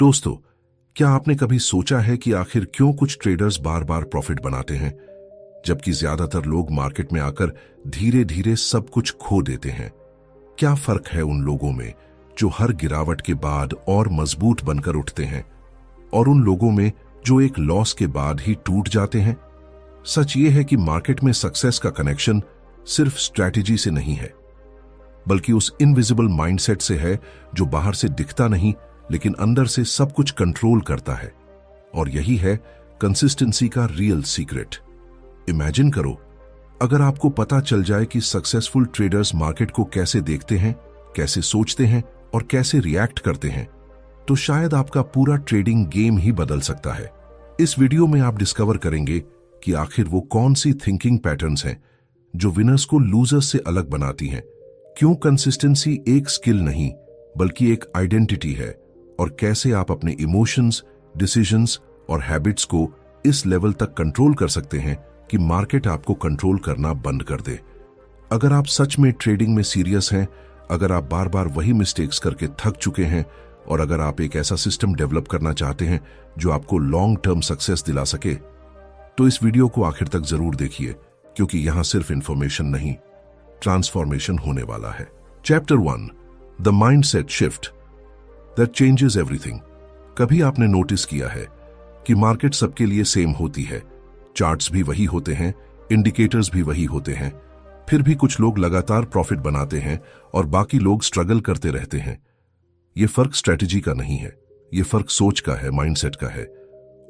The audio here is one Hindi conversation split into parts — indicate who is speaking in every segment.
Speaker 1: दोस्तों, क्या आपने कभी सोचा है कि आखिर क्यों कुछ ट्रेडर्स बार बार प्रॉफिट बनाते हैं जबकि ज्यादातर लोग मार्केट में आकर धीरे धीरे सब कुछ खो देते हैं? क्या फर्क है उन लोगों में जो हर गिरावट के बाद और मजबूत बनकर उठते हैं और उन लोगों में जो एक लॉस के बाद ही टूट जाते हैं? सच ये है कि मार्केट में सक्सेस का कनेक्शन सिर्फ स्ट्रैटेजी से नहीं है, बल्कि उस इनविजिबल माइंडसेट से है जो बाहर से दिखता नहीं लेकिन अंदर से सब कुछ कंट्रोल करता है। और यही है कंसिस्टेंसी का रियल सीक्रेट। इमेजिन करो, अगर आपको पता चल जाए कि सक्सेसफुल ट्रेडर्स मार्केट को कैसे देखते हैं, कैसे सोचते हैं और कैसे रिएक्ट करते हैं, तो शायद आपका पूरा ट्रेडिंग गेम ही बदल सकता है। इस वीडियो में आप डिस्कवर करेंगे कि आखिर वो कौन सी थिंकिंग पैटर्न्स हैं जो विनर्स को लूजर्स से अलग बनाती हैं, क्यों कंसिस्टेंसी एक स्किल नहीं बल्कि एक आइडेंटिटी है, और कैसे आप अपने इमोशंस, डिसीजंस और हैबिट्स को इस लेवल तक कंट्रोल कर सकते हैं कि मार्केट आपको कंट्रोल करना बंद कर दे। अगर आप सच में ट्रेडिंग में सीरियस हैं, अगर आप बार बार वही मिस्टेक्स करके थक चुके हैं और अगर आप एक ऐसा सिस्टम डेवलप करना चाहते हैं जो आपको लॉन्ग टर्म सक्सेस दिला सके, तो इस वीडियो को आखिर तक जरूर देखिए, क्योंकि यहां सिर्फ इंफॉर्मेशन नहीं, ट्रांसफॉर्मेशन होने वाला है। Chapter 1, the mindset shift that changes everything. कभी आपने नोटिस किया है कि मार्केट सबके लिए सेम होती है, चार्ट्स भी वही होते हैं, इंडिकेटर्स भी वही होते हैं, फिर भी कुछ लोग लगातार प्रॉफिट बनाते हैं और बाकी लोग स्ट्रगल करते रहते हैं। ये फर्क स्ट्रेटजी का नहीं है, ये फर्क सोच का है, माइंडसेट का है।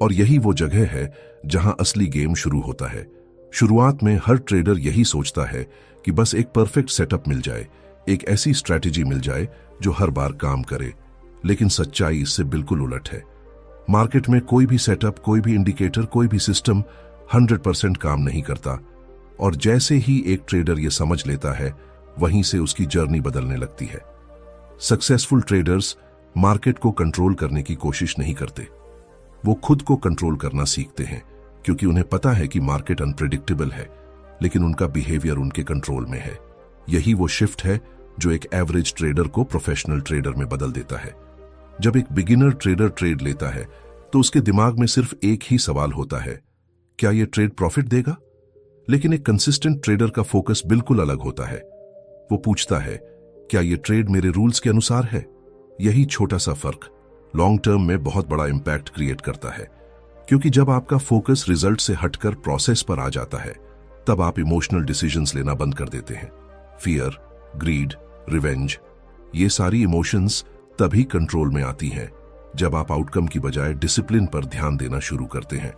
Speaker 1: और यही वो जगह है जहां असली गेम शुरू होता है। शुरुआत में हर ट्रेडर यही सोचता है कि बस एक परफेक्ट सेटअप मिल जाए, एक ऐसी स्ट्रैटेजी मिल जाए जो हर बार काम करे। लेकिन सच्चाई इससे बिल्कुल उलट है। मार्केट में कोई भी सेटअप, कोई भी इंडिकेटर, कोई भी सिस्टम 100% काम नहीं करता। और जैसे ही एक ट्रेडर ये समझ लेता है, वहीं से उसकी जर्नी बदलने लगती है। सक्सेसफुल ट्रेडर्स मार्केट को कंट्रोल करने की कोशिश नहीं करते, वो खुद को कंट्रोल करना सीखते हैं, क्योंकि उन्हें पता है कि मार्केट अनप्रेडिक्टेबल है, लेकिन उनका बिहेवियर उनके कंट्रोल में है। यही वो शिफ्ट है जो एक एवरेज ट्रेडर को प्रोफेशनल ट्रेडर में बदल देता है। जब एक बिगिनर ट्रेडर ट्रेड लेता है तो उसके दिमाग में सिर्फ एक ही सवाल होता है, क्या यह ट्रेड प्रॉफिट देगा? लेकिन एक कंसिस्टेंट ट्रेडर का फोकस बिल्कुल अलग होता है। वो पूछता है, क्या यह ट्रेड मेरे रूल्स के अनुसार है? यही छोटा सा फर्क लॉन्ग टर्म में बहुत बड़ा इंपैक्ट क्रिएट करता है, क्योंकि जब आपका फोकस रिजल्ट से हटकर प्रोसेस पर आ जाता है, तब आप इमोशनल डिसीजंस लेना बंद कर देते हैं। फियर, ग्रीड, रिवेंज, ये सारी इमोशंस तभी कंट्रोल में आती हैं जब आप आउटकम की बजाय डिसिप्लिन पर ध्यान देना शुरू करते हैं।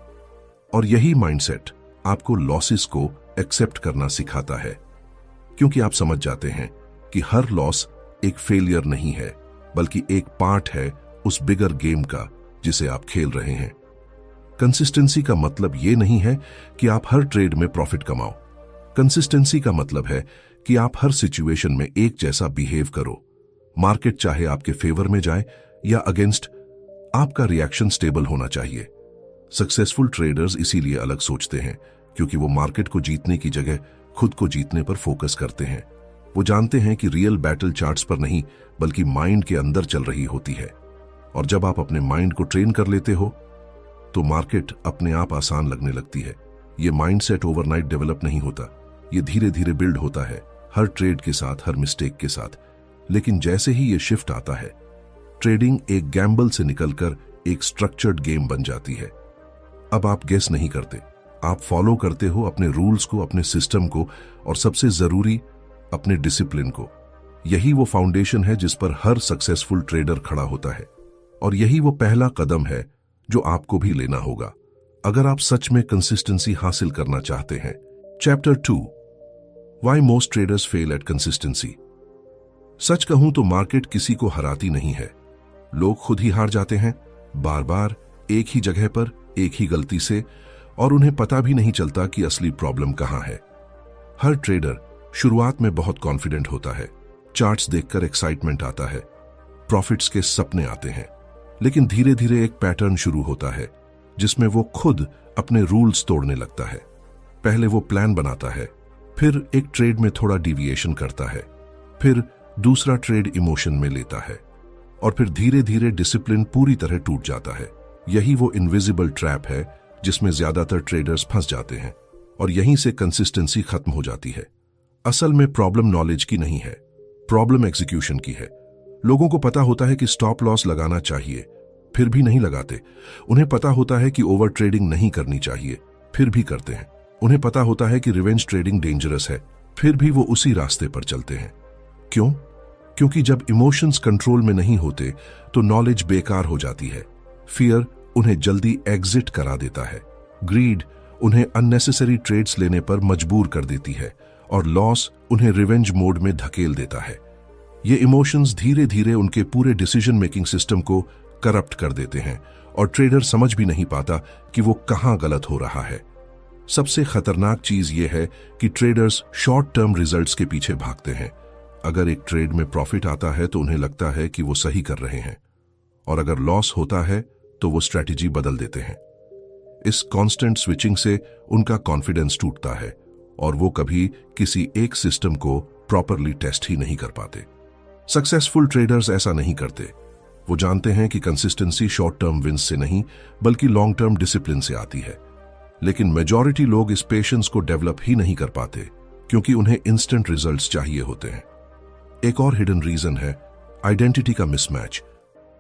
Speaker 1: और यही माइंडसेट आपको लॉसेस को एक्सेप्ट करना सिखाता है, क्योंकि आप समझ जाते हैं कि हर लॉस एक फेलियर नहीं है, बल्कि एक पार्ट है उस बिगर गेम का जिसे आप खेल रहे हैं। कंसिस्टेंसी का मतलब ये नहीं है कि आप हर ट्रेड में प्रॉफिट कमाओ। कंसिस्टेंसी का मतलब है कि आप हर सिचुएशन में एक जैसा बिहेव करो। मार्केट चाहे आपके फेवर में जाए या अगेंस्ट, आपका रिएक्शन स्टेबल होना चाहिए। सक्सेसफुल ट्रेडर्स इसीलिए अलग सोचते हैं, क्योंकि वो मार्केट को जीतने की जगह खुद को जीतने पर फोकस करते हैं। वो जानते हैं कि रियल बैटल चार्ट्स पर नहीं बल्कि माइंड के अंदर चल रही होती है। और जब आप अपने माइंड को ट्रेन कर लेते हो तो मार्केट अपने आप आसान लगने लगती है। ये माइंडसेट ओवरनाइट डेवलप नहीं होता, ये धीरे धीरे बिल्ड होता है, हर ट्रेड के साथ, हर मिस्टेक के साथ। लेकिन जैसे ही ये शिफ्ट आता है, ट्रेडिंग एक गैम्बल से निकलकर एक स्ट्रक्चर्ड गेम बन जाती है। अब आप गेस नहीं करते, आप फॉलो करते हो अपने रूल्स को, अपने सिस्टम को, और सबसे जरूरी अपने डिसिप्लिन को। यही वो फाउंडेशन है जिस पर हर सक्सेसफुल ट्रेडर खड़ा होता है। और यही वो पहला कदम है जो आपको भी लेना होगा अगर आप सच में कंसिस्टेंसी हासिल करना चाहते हैं। Chapter 2, why most traders fail at consistency. सच कहूं तो मार्केट किसी को हराती नहीं है, लोग खुद ही हार जाते हैं, बार बार एक ही जगह पर, एक ही गलती से, और उन्हें पता भी नहीं चलता कि असली प्रॉब्लम कहां है। हर ट्रेडर शुरुआत में बहुत कॉन्फिडेंट होता है, चार्ट्स देखकर एक्साइटमेंट आता है, प्रॉफिट्स के सपने आते हैं। लेकिन धीरे धीरे एक पैटर्न शुरू होता है जिसमें वो खुद अपने रूल्स तोड़ने लगता है। पहले वो प्लान बनाता है, फिर एक ट्रेड में थोड़ा डिविएशन करता है, फिर दूसरा ट्रेड इमोशन में लेता है, और फिर धीरे धीरे डिसिप्लिन पूरी तरह टूट जाता है। यही वो इनविजिबल ट्रैप है जिसमें ज्यादातर ट्रेडर्स फंस जाते हैं और यहीं से कंसिस्टेंसी खत्म हो जाती है। असल में प्रॉब्लम नॉलेज की नहीं है, प्रॉब्लम एग्जीक्यूशन की है। लोगों को पता होता है कि स्टॉप लॉस लगाना चाहिए, फिर भी नहीं लगाते। उन्हें पता होता है कि ओवर ट्रेडिंग नहीं करनी चाहिए, फिर भी करते हैं। उन्हें पता होता है कि रिवेंज ट्रेडिंग डेंजरस है, फिर भी वो उसी रास्ते पर चलते हैं। क्यों? क्योंकि जब इमोशंस कंट्रोल में नहीं होते तो नॉलेज बेकार हो जाती है। फियर उन्हें जल्दी एग्जिट करा देता है, ग्रीड उन्हें अननेसेसरी ट्रेड्स लेने पर मजबूर कर देती है और लॉस उन्हें रिवेंज मोड में धकेल देता है। ये इमोशंस धीरे धीरे उनके पूरे डिसीजन मेकिंग सिस्टम को करप्ट कर देते हैं और ट्रेडर समझ भी नहीं पाता कि वो कहां गलत हो रहा है। सबसे खतरनाक चीज ये है कि ट्रेडर्स शॉर्ट टर्म रिजल्ट्स के पीछे भागते हैं। अगर एक ट्रेड में प्रॉफिट आता है तो उन्हें लगता है कि वो सही कर रहे हैं, और अगर लॉस होता है तो वो स्ट्रैटेजी बदल देते हैं। इस कांस्टेंट स्विचिंग से उनका कॉन्फिडेंस टूटता है और वो कभी किसी एक सिस्टम को प्रॉपरली टेस्ट ही नहीं कर पाते। सक्सेसफुल ट्रेडर्स ऐसा नहीं करते। वो जानते हैं कि कंसिस्टेंसी शॉर्ट टर्म विंस से नहीं बल्कि लॉन्ग टर्म डिसिप्लिन से आती है। लेकिन मेजॉरिटी लोग इस पेशेंस को डेवलप ही नहीं कर पाते क्योंकि उन्हें इंस्टेंट रिजल्ट्स चाहिए होते हैं। एक और हिडन रीजन है आइडेंटिटी का मिसमैच।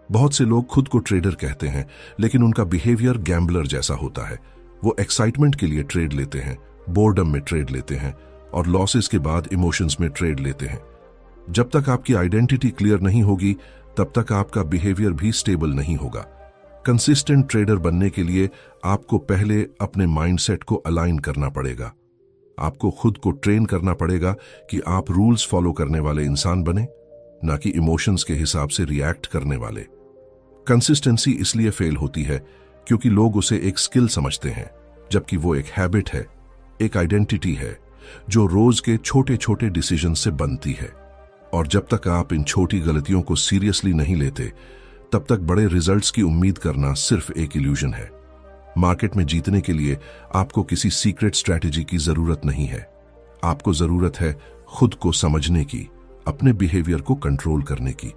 Speaker 1: बहुत से लोग खुद को ट्रेडर कहते हैं लेकिन उनका बिहेवियर गैम्बलर जैसा होता है। वो एक्साइटमेंट के लिए ट्रेड लेते हैं, बोर्डम में ट्रेड लेते हैं और लॉसेस के बाद इमोशंस में ट्रेड लेते हैं। जब तक आपकी आइडेंटिटी क्लियर नहीं होगी तब तक आपका बिहेवियर भी स्टेबल नहीं होगा। कंसिस्टेंट ट्रेडर बनने के लिए आपको पहले अपने माइंडसेट को अलाइन करना पड़ेगा। आपको खुद को ट्रेन करना पड़ेगा कि आप रूल्स फॉलो करने वाले इंसान बने, ना कि इमोशंस के हिसाब से रिएक्ट करने वाले। कंसिस्टेंसी इसलिए फेल होती है क्योंकि लोग उसे एक स्किल समझते हैं, जबकि वो एक हैबिट है, एक आइडेंटिटी है जो रोज के छोटे छोटे डिसीजन से बनती है। और जब तक आप इन छोटी गलतियों को सीरियसली नहीं लेते तब तक बड़े रिजल्ट्स की उम्मीद करना सिर्फ एक इल्यूजन है। मार्केट में जीतने के लिए आपको किसी सीक्रेट स्ट्रैटेजी की जरूरत नहीं है। आपको जरूरत है खुद को समझने की, अपने बिहेवियर को कंट्रोल करने की।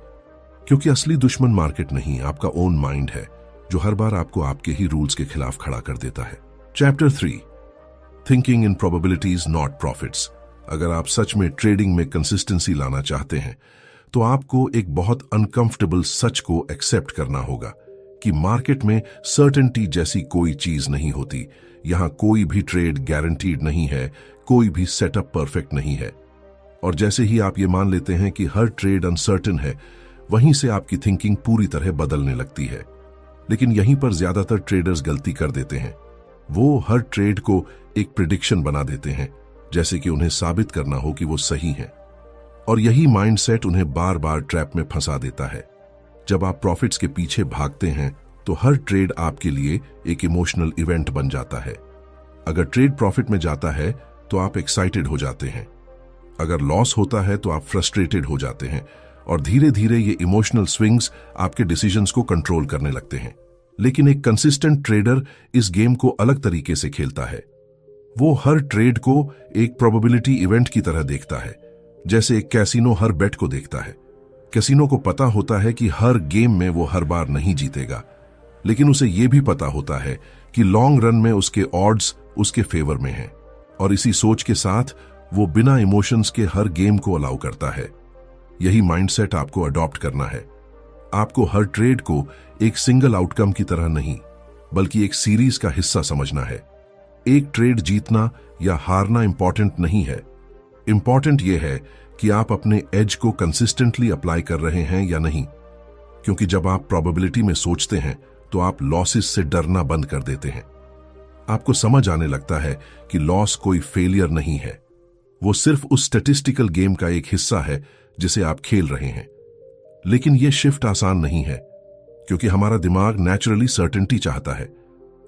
Speaker 1: क्योंकि असली दुश्मन मार्केट नहीं, आपका ओन माइंड है जो हर बार आपको आपके ही रूल्स के खिलाफ खड़ा कर देता है। Chapter 3, thinking in probabilities not profits. अगर आप सच में ट्रेडिंग में कंसिस्टेंसी लाना चाहते हैं तो आपको एक बहुत अनकंफर्टेबल सच को एक्सेप्ट करना होगा कि मार्केट में सर्टेनिटी जैसी कोई चीज नहीं होती। यहां कोई भी ट्रेड गारंटीड नहीं है, कोई भी सेटअप परफेक्ट नहीं है। और जैसे ही आप ये मान लेते हैं कि हर ट्रेड अनसर्टेन है, वहीं से आपकी थिंकिंग पूरी तरह बदलने लगती है। लेकिन यहीं पर ज्यादातर ट्रेडर्स गलती कर देते हैं। वो हर ट्रेड को एक प्रिडिक्शन बना देते हैं, जैसे कि उन्हें साबित करना हो कि वो सही हैं। और यही माइंडसेट उन्हें बार बार ट्रैप में फंसा देता है। जब आप प्रॉफिट्स के पीछे भागते हैं तो हर ट्रेड आपके लिए एक इमोशनल इवेंट बन जाता है। अगर ट्रेड प्रॉफिट में जाता है तो आप एक्साइटेड हो जाते हैं, अगर लॉस होता है तो आप फ्रस्ट्रेटेड हो जाते हैं, और धीरे धीरे ये इमोशनल स्विंग्स आपके डिसीजंस को कंट्रोल करने लगते हैं। लेकिन एक कंसिस्टेंट ट्रेडर इस गेम को अलग तरीके से खेलता है। वो हर ट्रेड को एक प्रोबेबिलिटी इवेंट की तरह देखता है, जैसे एक कैसीनो हर बेट को देखता है। कैसीनो को पता होता है कि हर गेम में वो हर बार नहीं जीतेगा, लेकिन उसे ये भी पता होता है कि लॉन्ग रन में उसके ऑड्स उसके फेवर में हैं, और इसी सोच के साथ वो बिना इमोशंस के हर गेम को अलाउ करता है। यही माइंडसेट आपको अडॉप्ट करना है। आपको हर ट्रेड को एक सिंगल आउटकम की तरह नहीं, बल्कि एक सीरीज का हिस्सा समझना है। एक ट्रेड जीतना या हारना इंपॉर्टेंट नहीं है। इंपॉर्टेंट यह है कि आप अपने एज को कंसिस्टेंटली अप्लाई कर रहे हैं या नहीं। क्योंकि जब आप प्रोबेबिलिटी में सोचते हैं तो आप लॉसेस से डरना बंद कर देते हैं। आपको समझ आने लगता है कि लॉस कोई फेलियर नहीं है, वो सिर्फ उस स्टैटिस्टिकल गेम का एक हिस्सा है जिसे आप खेल रहे हैं। लेकिन यह शिफ्ट आसान नहीं है, क्योंकि हमारा दिमाग नेचुरली सर्टेनिटी चाहता है।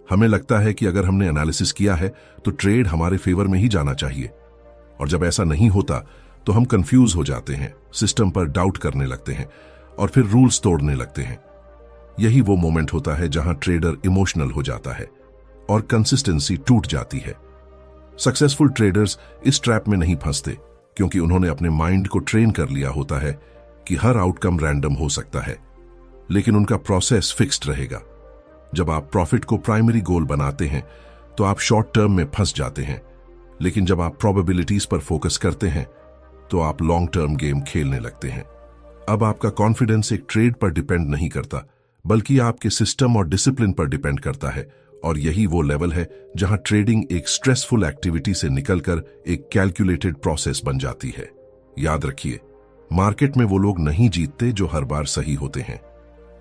Speaker 1: हमें लगता है कि अगर हमने एनालिसिस किया है तो ट्रेड हमारे फेवर में ही जाना चाहिए, और जब ऐसा नहीं होता तो हम कंफ्यूज हो जाते हैं, सिस्टम पर डाउट करने लगते हैं और फिर रूल्स तोड़ने लगते हैं। यही वो मोमेंट होता है जहां ट्रेडर इमोशनल हो जाता है और कंसिस्टेंसी टूट जाती है। सक्सेसफुल ट्रेडर्स इस ट्रैप में नहीं फंसते, क्योंकि उन्होंने अपने माइंड को ट्रेन कर लिया होता है कि हर आउटकम रैंडम हो सकता है, लेकिन उनका प्रोसेस फिक्स्ड रहेगा। जब आप प्रॉफिट को प्राइमरी गोल बनाते हैं तो आप शॉर्ट टर्म में फंस जाते हैं, लेकिन जब आप प्रोबेबिलिटीज पर फोकस करते हैं तो आप लॉन्ग टर्म गेम खेलने लगते हैं। अब आपका कॉन्फिडेंस एक ट्रेड पर डिपेंड नहीं करता, बल्कि आपके सिस्टम और डिसिप्लिन पर डिपेंड करता है। और यही वो लेवल है जहां ट्रेडिंग एक स्ट्रेसफुल एक्टिविटी से निकलकर एक कैलकुलेटेड प्रोसेस बन जाती है। याद रखिए, मार्केट में वो लोग नहीं जीतते जो हर बार सही होते हैं,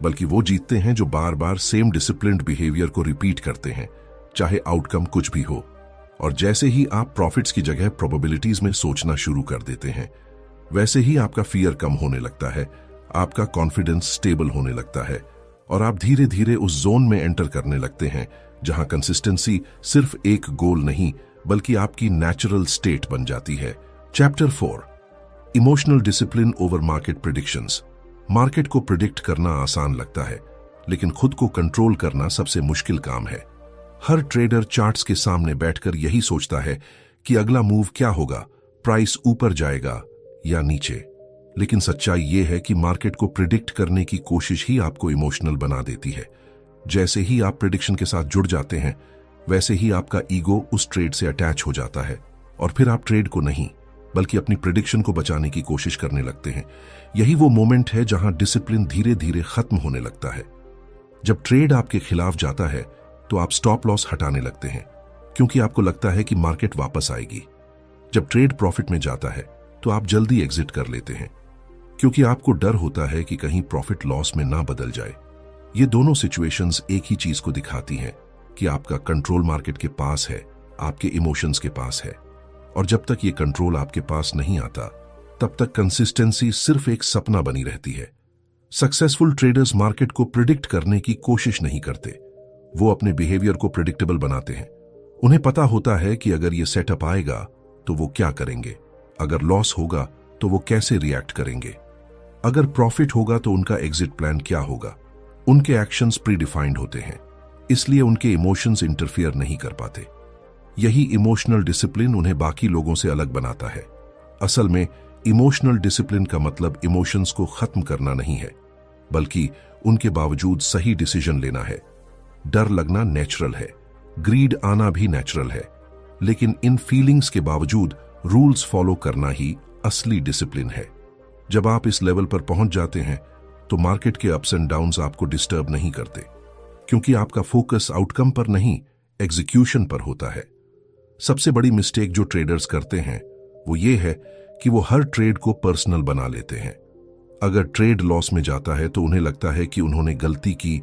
Speaker 1: बल्कि वो जीतते हैं जो बार बार सेम डिसिप्लिन्ड बिहेवियर को रिपीट करते हैं, चाहे आउटकम कुछ भी हो। और जैसे ही आप प्रॉफिट्स की जगह प्रोबेबिलिटीज में सोचना शुरू कर देते हैं, वैसे ही आपका फियर कम होने लगता है, आपका कॉन्फिडेंस स्टेबल होने लगता है और आप धीरे धीरे उस जोन में एंटर करने लगते हैं जहां कंसिस्टेंसी सिर्फ एक गोल नहीं बल्कि आपकी नेचुरल स्टेट बन जाती है। Chapter 4, emotional discipline over market predictions. Market को प्रिडिक्ट करना आसान लगता है, लेकिन खुद को कंट्रोल करना सबसे मुश्किल काम है। हर ट्रेडर चार्ट्स के सामने बैठकर यही सोचता है कि अगला मूव क्या होगा, प्राइस ऊपर जाएगा या नीचे। लेकिन सच्चाई यह है कि मार्केट को प्रिडिक्ट करने की कोशिश ही आपको इमोशनल बना देती है। जैसे ही आप प्रिडिक्शन के साथ जुड़ जाते हैं, वैसे ही आपका ईगो उस ट्रेड से अटैच हो जाता है और फिर आप ट्रेड को नहीं बल्कि अपनी प्रिडिक्शन को बचाने की कोशिश करने लगते हैं। यही वो मोमेंट है जहां डिसिप्लिन धीरे धीरे खत्म होने लगता है। जब ट्रेड आपके खिलाफ जाता है तो आप स्टॉप लॉस हटाने लगते हैं, क्योंकि आपको लगता है कि मार्केट वापस आएगी। जब ट्रेड प्रॉफिट में जाता है तो आप जल्दी एग्जिट कर लेते हैं, क्योंकि आपको डर होता है कि कहीं प्रॉफिट लॉस में ना बदल जाए। ये दोनों सिचुएशंस एक ही चीज को दिखाती हैं कि आपका कंट्रोल मार्केट के पास है, आपके इमोशंस के पास है। और जब तक ये कंट्रोल आपके पास नहीं आता, तब तक कंसिस्टेंसी सिर्फ एक सपना बनी रहती है। सक्सेसफुल ट्रेडर्स मार्केट को प्रिडिक्ट करने की कोशिश नहीं करते, वो अपने बिहेवियर को प्रिडिक्टेबल बनाते हैं। उन्हें पता होता है कि अगर ये सेटअप आएगा तो वो क्या करेंगे, अगर लॉस होगा तो वो कैसे रिएक्ट करेंगे, अगर प्रॉफिट होगा तो उनका एग्जिट प्लान क्या होगा। उनके एक्शंस प्री डिफाइंड होते हैं, इसलिए उनके इमोशंस इंटरफियर नहीं कर पाते। यही इमोशनल डिसिप्लिन उन्हें बाकी लोगों से अलग बनाता है। असल में इमोशनल डिसिप्लिन का मतलब इमोशंस को खत्म करना नहीं है, बल्कि उनके बावजूद सही डिसीजन लेना है। डर लगना नेचुरल है, ग्रीड आना भी नेचुरल है, लेकिन इन फीलिंग्स के बावजूद रूल्स फॉलो करना ही असली डिसिप्लिन है। जब आप इस लेवल पर पहुंच जाते हैं तो मार्केट के अप्स एंड डाउन्स आपको डिस्टर्ब नहीं करते, क्योंकि आपका फोकस आउटकम पर नहीं, एग्जीक्यूशन पर होता है। सबसे बड़ी मिस्टेक जो ट्रेडर्स करते हैं वो ये है कि वो हर ट्रेड को पर्सनल बना लेते हैं। अगर ट्रेड लॉस में जाता है तो उन्हें लगता है कि उन्होंने गलती की,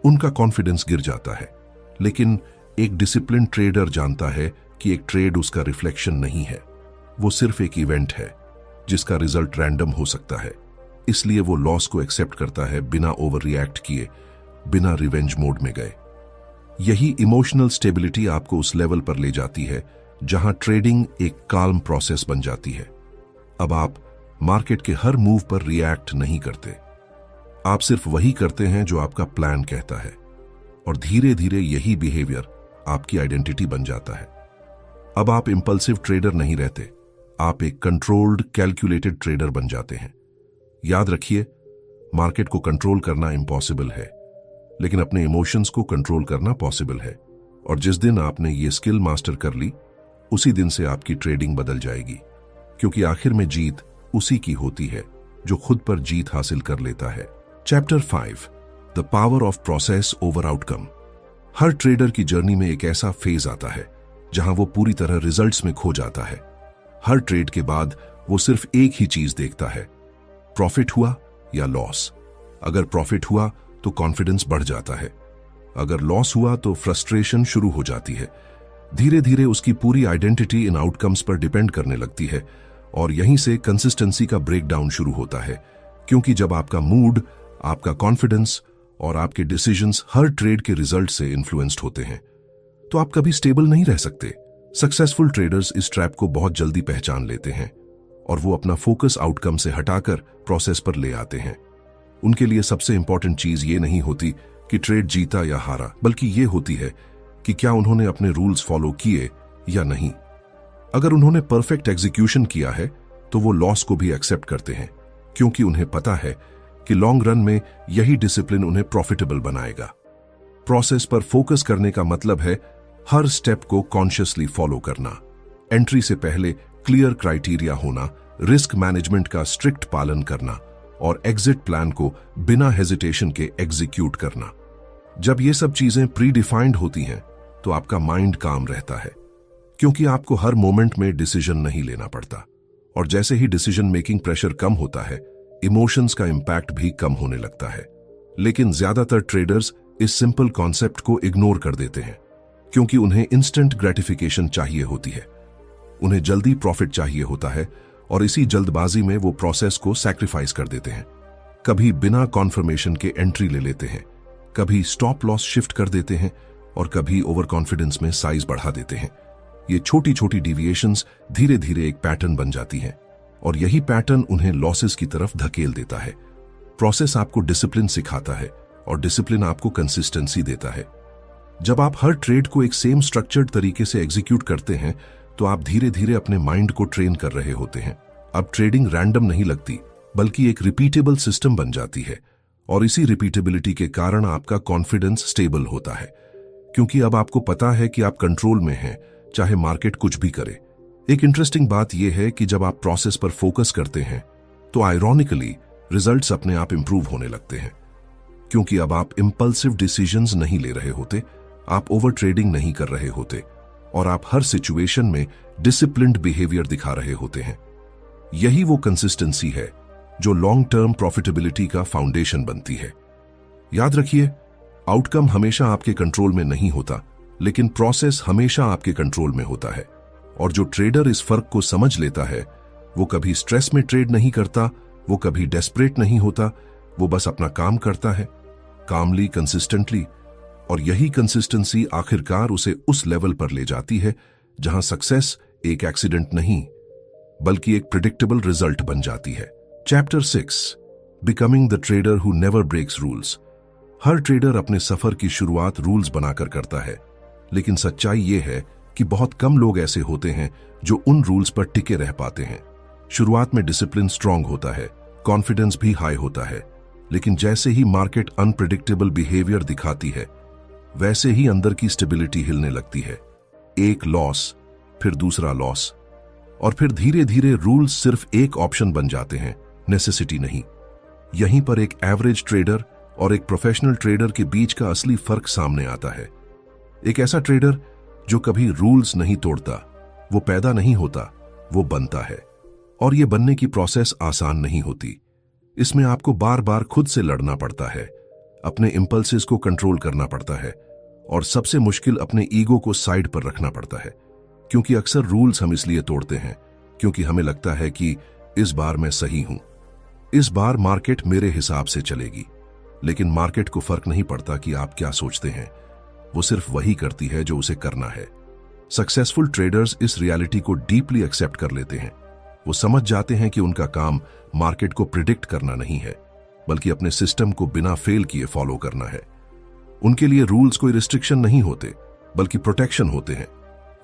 Speaker 1: उनका कॉन्फिडेंस गिर जाता है। लेकिन एक डिसिप्लिन ट्रेडर जानता है कि एक ट्रेड उसका रिफ्लेक्शन नहीं है, वो सिर्फ एक इवेंट है जिसका रिजल्ट रैंडम हो सकता है। इसलिए वो लॉस को एक्सेप्ट करता है बिना ओवर रिएक्ट किए, बिना रिवेंज मोड में गए। यही इमोशनल स्टेबिलिटी आपको उस लेवल पर ले जाती है जहां ट्रेडिंग एक काल्म प्रोसेस बन जाती है। अब आप मार्केट के हर मूव पर रिएक्ट नहीं करते, आप सिर्फ वही करते हैं जो आपका प्लान कहता है, और धीरे धीरे यही बिहेवियर आपकी आइडेंटिटी बन जाता है। अब आप इंपल्सिव ट्रेडर नहीं रहते, आप एक कंट्रोल्ड कैलकुलेटेड ट्रेडर बन जाते हैं। याद रखिए, मार्केट को कंट्रोल करना इम्पॉसिबल है, लेकिन अपने इमोशंस को कंट्रोल करना पॉसिबल है। और जिस दिन आपने ये स्किल मास्टर कर ली, उसी दिन से आपकी ट्रेडिंग बदल जाएगी, क्योंकि आखिर में जीत उसी की होती है जो खुद पर जीत हासिल कर लेता है। Chapter 5, the power of process over outcome. Her trader की जर्नी में एक ऐसा फेज आता है जहां वो पूरी तरह रिजल्ट्स में खो जाता है। हर ट्रेड के बाद वो सिर्फ एक ही चीज देखता है, प्रॉफिट हुआ या लॉस। अगर प्रॉफिट हुआ तो कॉन्फिडेंस बढ़ जाता है, अगर लॉस हुआ तो फ्रस्ट्रेशन शुरू हो जाती है। धीरे धीरे उसकी पूरी आइडेंटिटी इन आउटकम्स पर डिपेंड करने लगती है, और यहीं से कंसिस्टेंसी का ब्रेकडाउन शुरू होता है। क्योंकि जब आपका मूड, आपका कॉन्फिडेंस और आपके डिसीजंस हर ट्रेड के रिजल्ट से इन्फ्लुएंस्ड होते हैं, तो आप कभी स्टेबल नहीं रह सकते। सक्सेसफुल ट्रेडर्स इस ट्रैप को बहुत जल्दी पहचान लेते हैं और वो अपना फोकस आउटकम से हटाकर प्रोसेस पर ले आते हैं। उनके लिए सबसे इंपॉर्टेंट चीज ये नहीं होती कि ट्रेड जीता या हारा, बल्कि ये होती है कि क्या उन्होंने अपने रूल्स फॉलो किए या नहीं। अगर उन्होंने परफेक्ट एग्जीक्यूशन किया है तो वो लॉस को भी एक्सेप्ट करते हैं, क्योंकि उन्हें पता है कि लॉन्ग रन में यही डिसिप्लिन उन्हें प्रॉफिटेबल बनाएगा। प्रोसेस पर फोकस करने का मतलब है हर स्टेप को कॉन्शियसली फॉलो करना, एंट्री से पहले क्लियर क्राइटेरिया होना, रिस्क मैनेजमेंट का स्ट्रिक्ट पालन करना और एग्जिट प्लान को बिना हेजिटेशन के एग्जीक्यूट करना। जब ये सब चीजें प्री डिफाइंड होती हैं तो आपका माइंड काम रहता है, क्योंकि आपको हर मोमेंट में डिसीजन नहीं लेना पड़ता। और जैसे ही डिसीजन मेकिंग प्रेशर कम होता है, इमोशंस का इंपैक्ट भी कम होने लगता है। लेकिन ज्यादातर ट्रेडर्स इस सिंपल कॉन्सेप्ट को इग्नोर कर देते हैं, क्योंकि उन्हें इंस्टेंट ग्रेटिफिकेशन चाहिए होती है, उन्हें जल्दी प्रॉफिट चाहिए होता है और इसी जल्दबाजी में वो प्रोसेस को सैक्रिफाइस कर देते हैं। कभी बिना कॉन्फर्मेशन के एंट्री ले लेते हैं, कभी स्टॉप लॉस शिफ्ट कर देते हैं और कभी ओवर कॉन्फिडेंस में साइज बढ़ा देते हैं। ये छोटी छोटी डिविएशंस धीरे धीरे एक पैटर्न बन जाती हैं और यही पैटर्न उन्हें लॉसेस की तरफ धकेल देता है। प्रोसेस आपको डिसिप्लिन सिखाता है और डिसिप्लिन आपको कंसिस्टेंसी देता है। जब आप हर ट्रेड को एक सेम स्ट्रक्चर्ड तरीके से एग्जीक्यूट करते हैं तो आप धीरे धीरे अपने माइंड को ट्रेन कर रहे होते हैं। अब ट्रेडिंग रैंडम नहीं लगती, बल्कि एक रिपीटेबल सिस्टम बन जाती है और इसी रिपीटेबिलिटी के कारण आपका कॉन्फिडेंस स्टेबल होता है, क्योंकि अब आपको पता है कि आप कंट्रोल में हैं, चाहे मार्केट कुछ भी करे। एक इंटरेस्टिंग बात यह है कि जब आप प्रोसेस पर फोकस करते हैं तो आयरॉनिकली रिजल्ट्स अपने आप इंप्रूव होने लगते हैं, क्योंकि अब आप इंपल्सिव डिसीजंस नहीं ले रहे होते, आप ओवर ट्रेडिंग नहीं कर रहे होते और आप हर सिचुएशन में डिसिप्लिन्ड बिहेवियर दिखा रहे होते हैं। यही वो कंसिस्टेंसी है जो लॉन्ग टर्म प्रॉफिटेबिलिटी का फाउंडेशन बनती है। याद रखिए, आउटकम हमेशा आपके कंट्रोल में नहीं होता, लेकिन प्रोसेस हमेशा आपके कंट्रोल में होता है। और जो ट्रेडर इस फर्क को समझ लेता है, वो कभी स्ट्रेस में ट्रेड नहीं करता, वो कभी डेस्परेट नहीं होता, वो बस अपना काम करता है, कामली, कंसिस्टेंटली। और यही कंसिस्टेंसी आखिरकार उसे उस लेवल पर ले जाती है जहां सक्सेस एक एक्सीडेंट नहीं, बल्कि एक प्रिडिक्टेबल रिजल्ट बन जाती है। Chapter 6, becoming the trader who never breaks rules. हर ट्रेडर अपने सफर की शुरुआत रूल्स बनाकर करता है, लेकिन सच्चाई यह है कि बहुत कम लोग ऐसे होते हैं जो उन रूल्स पर टिके रह पाते हैं। शुरुआत में डिसिप्लिन स्ट्रांग होता है, कॉन्फिडेंस भी हाई होता है, लेकिन जैसे ही मार्केट अनप्रेडिक्टेबल बिहेवियर दिखाती है, वैसे ही अंदर की स्टेबिलिटी हिलने लगती है। एक लॉस, फिर दूसरा लॉस, और फिर धीरे धीरे रूल्स सिर्फ एक ऑप्शन बन जाते हैं, नेसेसिटी नहीं। यहीं पर एक एवरेज ट्रेडर और एक प्रोफेशनल ट्रेडर के बीच का असली फर्क सामने आता है। एक ऐसा ट्रेडर जो कभी रूल्स नहीं तोड़ता, वो पैदा नहीं होता, वो बनता है। और ये बनने की प्रोसेस आसान नहीं होती। इसमें आपको बार बार खुद से लड़ना पड़ता है, अपने इंपल्सेस को कंट्रोल करना पड़ता है और सबसे मुश्किल अपने ईगो को साइड पर रखना पड़ता है। क्योंकि अक्सर रूल्स हम इसलिए तोड़ते हैं क्योंकि हमें लगता है कि इस बार मैं सही हूं, इस बार मार्केट मेरे हिसाब से चलेगी। लेकिन मार्केट को फर्क नहीं पड़ता कि आप क्या सोचते हैं, वो सिर्फ वही करती है जो उसे करना है। सक्सेसफुल ट्रेडर्स इस रियलिटी को डीपली एक्सेप्ट कर लेते हैं। वो समझ जाते हैं कि उनका काम मार्केट को प्रिडिक्ट करना नहीं है, बल्कि अपने सिस्टम को बिना फेल किए फॉलो करना है। उनके लिए रूल्स कोई रिस्ट्रिक्शन नहीं होते, बल्कि प्रोटेक्शन होते हैं।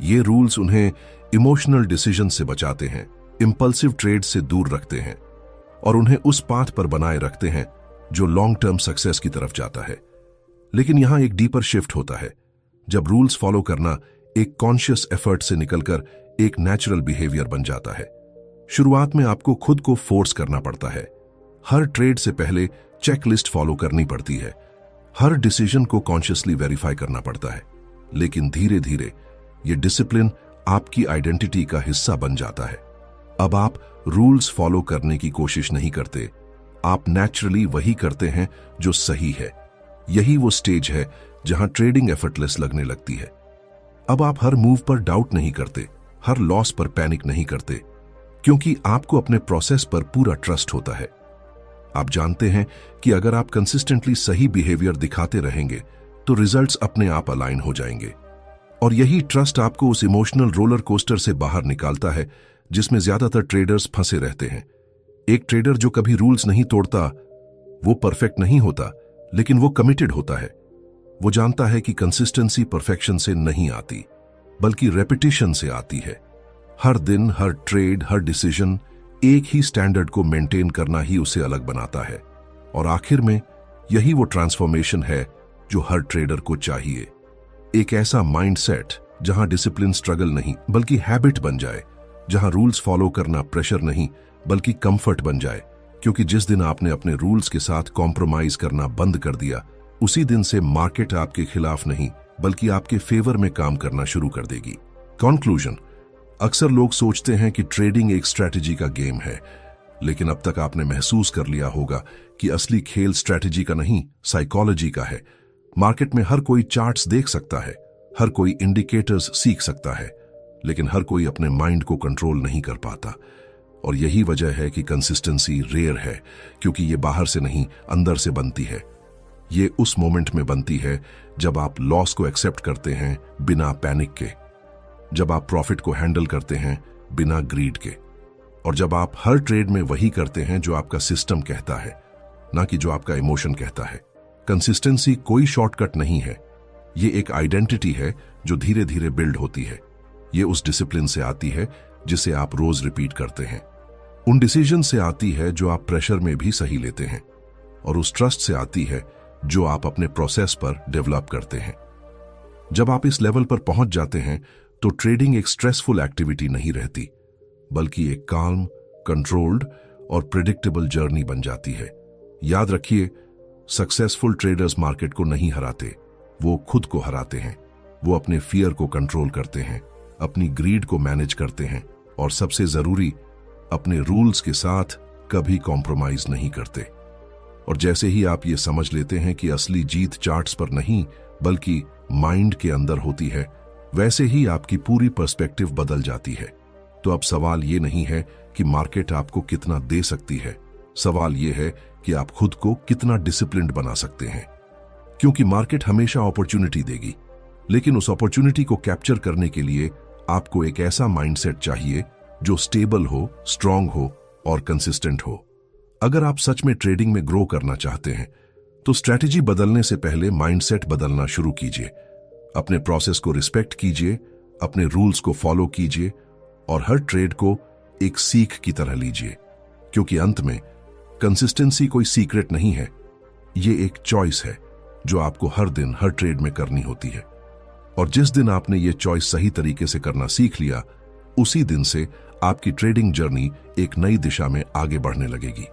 Speaker 1: ये रूल्स उन्हें इमोशनल डिसीजन से बचाते हैं, इंपल्सिव ट्रेड से दूर रखते हैं और उन्हें उस पाथ पर बनाए रखते हैं जो लॉन्ग टर्म सक्सेस की तरफ जाता है। लेकिन यहां एक डीपर शिफ्ट होता है, जब रूल्स फॉलो करना एक कॉन्शियस एफर्ट से निकलकर एक नेचुरल बिहेवियर बन जाता है। शुरुआत में आपको खुद को फोर्स करना पड़ता है, हर ट्रेड से पहले चेकलिस्ट फॉलो करनी पड़ती है, हर डिसीजन को कॉन्शियसली वेरीफाई करना पड़ता है। लेकिन धीरे धीरे ये डिसिप्लिन आपकी आइडेंटिटी का हिस्सा बन जाता है। अब आप रूल्स फॉलो करने की कोशिश नहीं करते, आप नेचुरली वही करते हैं जो सही है। यही वो स्टेज है जहां ट्रेडिंग एफर्टलेस लगने लगती है। अब आप हर मूव पर डाउट नहीं करते, हर लॉस पर पैनिक नहीं करते, क्योंकि आपको अपने प्रोसेस पर पूरा ट्रस्ट होता है। आप जानते हैं कि अगर आप कंसिस्टेंटली सही बिहेवियर दिखाते रहेंगे तो रिजल्ट्स अपने आप अलाइन हो जाएंगे। और यही ट्रस्ट आपको उस इमोशनल रोलर कोस्टर से बाहर निकालता है जिसमें ज्यादातर ट्रेडर्स फंसे रहते हैं। एक ट्रेडर जो कभी रूल्स नहीं तोड़ता, वो परफेक्ट नहीं होता, लेकिन वो कमिटेड होता है। वो जानता है कि कंसिस्टेंसी परफेक्शन से नहीं आती, बल्कि रेपिटेशन से आती है। हर दिन, हर ट्रेड, हर डिसीजन एक ही स्टैंडर्ड को मेंटेन करना ही उसे अलग बनाता है। और आखिर में यही वो ट्रांसफॉर्मेशन है जो हर ट्रेडर को चाहिए। एक ऐसा माइंडसेट जहां डिसिप्लिन स्ट्रगल नहीं बल्कि हैबिट बन जाए, जहां रूल्स फॉलो करना प्रेशर नहीं बल्कि कंफर्ट बन जाए। क्योंकि जिस दिन आपने अपने रूल्स के साथ कॉम्प्रोमाइज करना बंद कर दिया, उसी दिन से मार्केट आपके खिलाफ नहीं बल्कि आपके फेवर में काम करना शुरू कर देगी। कंक्लूजन, अक्सर लोग सोचते हैं कि ट्रेडिंग एक स्ट्रैटेजी का गेम है, लेकिन अब तक आपने महसूस कर लिया होगा कि असली खेल स्ट्रैटेजी का नहीं, साइकोलॉजी का है। मार्केट में हर कोई चार्ट्स देख सकता है, हर कोई इंडिकेटर्स सीख सकता है, लेकिन हर कोई अपने माइंड को कंट्रोल नहीं कर पाता। और यही वजह है कि कंसिस्टेंसी रेयर है, क्योंकि ये बाहर से नहीं अंदर से बनती है। ये उस मोमेंट में बनती है जब आप लॉस को एक्सेप्ट करते हैं बिना पैनिक के, जब आप प्रॉफिट को हैंडल करते हैं बिना ग्रीड के, और जब आप हर ट्रेड में वही करते हैं जो आपका सिस्टम कहता है, ना कि जो आपका इमोशन कहता है। कंसिस्टेंसी कोई शॉर्टकट नहीं है, ये एक आइडेंटिटी है जो धीरे धीरे बिल्ड होती है। ये उस डिसिप्लिन से आती है जिसे आप रोज रिपीट करते हैं, उन डिसीजन से आती है जो आप प्रेशर में भी सही लेते हैं, और उस ट्रस्ट से आती है जो आप अपने प्रोसेस पर डेवलप करते हैं। जब आप इस लेवल पर पहुंच जाते हैं तो ट्रेडिंग एक स्ट्रेसफुल एक्टिविटी नहीं रहती, बल्कि एक काम, कंट्रोल्ड और प्रिडिक्टेबल जर्नी बन जाती है। याद रखिए, सक्सेसफुल ट्रेडर्स मार्केट को नहीं हराते, वो खुद को हराते हैं। वो अपने फियर को कंट्रोल करते हैं, अपनी ग्रीड को मैनेज करते हैं, और सबसे जरूरी, अपने रूल्स के साथ कभी कॉम्प्रोमाइज नहीं करते। और जैसे ही आप ये समझ लेते हैं कि असली जीत चार्ट्स पर नहीं बल्कि माइंड के अंदर होती है, वैसे ही आपकी पूरी पर्सपेक्टिव बदल जाती है। तो अब सवाल ये नहीं है कि मार्केट आपको कितना दे सकती है, सवाल ये है कि आप खुद को कितना डिसिप्लिन्ड बना सकते हैं। क्योंकि मार्केट हमेशा अपॉर्चुनिटी देगी, लेकिन उस अपॉर्चुनिटी को कैप्चर करने के लिए आपको एक ऐसा माइंडसेट चाहिए जो स्टेबल हो, स्ट्रांग हो और कंसिस्टेंट हो। अगर आप सच में ट्रेडिंग में ग्रो करना चाहते हैं तो स्ट्रैटेजी बदलने से पहले माइंडसेट बदलना शुरू कीजिए। अपने प्रोसेस को रिस्पेक्ट कीजिए, अपने रूल्स को फॉलो कीजिए और हर ट्रेड को एक सीख की तरह लीजिए। क्योंकि अंत में कंसिस्टेंसी कोई सीक्रेट नहीं है, ये एक चॉइस है जो आपको हर दिन हर ट्रेड में करनी होती है। और जिस दिन आपने ये चॉइस सही तरीके से करना सीख लिया, उसी दिन से आपकी ट्रेडिंग जर्नी एक नई दिशा में आगे बढ़ने लगेगी।